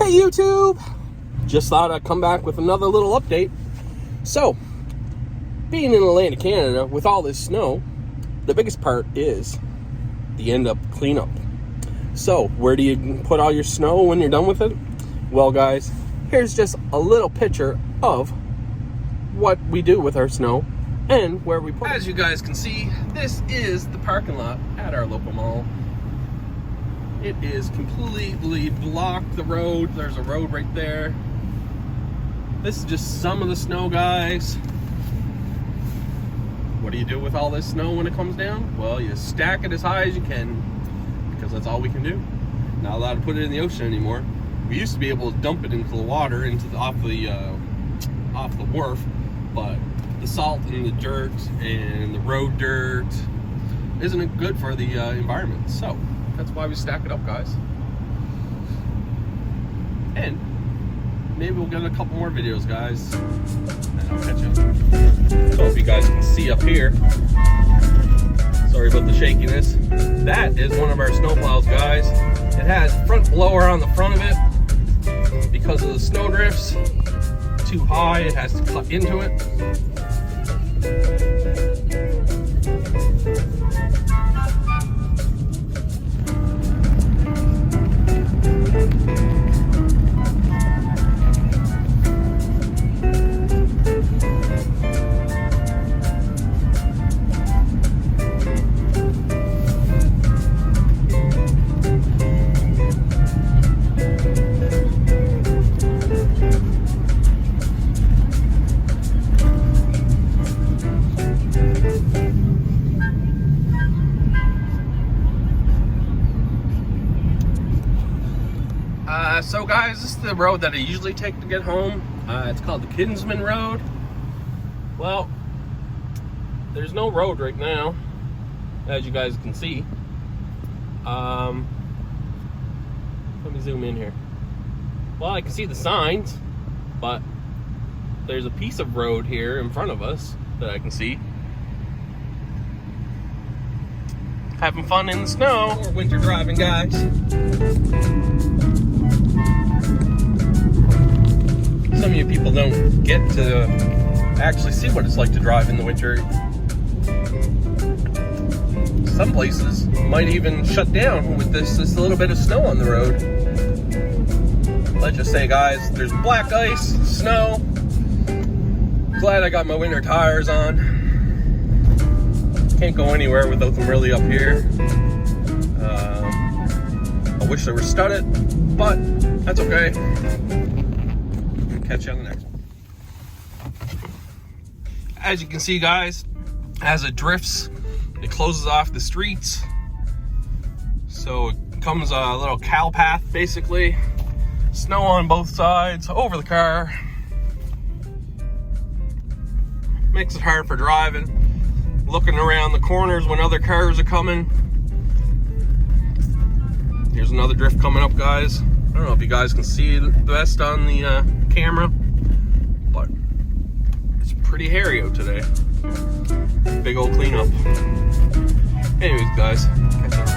Hey YouTube! Just thought I'd come back with another little update. So, being in Atlantic Canada with all this snow, the biggest part is the end up cleanup. So, where do you put all your snow when you're done with it? Well guys, here's just a little picture of what we do with our snow and where we put it. As you guys can see, this is the parking lot at our local mall. It is completely blocked the road. There's a road right there. This is just some of the snow, guys. What do you do with all this snow when it comes down? Well, you stack it as high as you can, because that's all we can do. Not allowed to put it in the ocean anymore. We used to be able to dump it into the water, off the wharf, but the salt and the dirt and the road dirt isn't good for the environment. So that's why we stack it up, guys. And maybe we'll get a couple more videos, guys, and I'll catch you. So if you guys can see up here, sorry about the shakiness, that is one of our snowplows, guys. It has front blower on the front of it. Because of the snow drifts, too high, it has to cut into it. So guys, this is the road that I usually take to get home. It's called the Kinsman Road. Well, there's no road right now, as you guys can see. Let me zoom in here. Well, I can see the signs, but there's a piece of road here in front of us that I can see. Having fun in the snow. More winter driving, guys. Some of you people don't get to actually see what it's like to drive in the winter. Some places might even shut down with this little bit of snow on the road. Let's just say, guys, there's black ice, snow. Glad I got my winter tires on. Can't go anywhere without them really up here. I wish they were studded, but that's okay. Catch you on the next one. As you can see, guys, as it drifts, it closes off the streets. So it becomes a little cow path, basically. Snow on both sides, over the car. Makes it hard for driving. Looking around the corners when other cars are coming. Here's another drift coming up, guys. I don't know if you guys can see the best on the camera, but it's pretty hairy out today. Big old cleanup. Anyways, guys, catch you.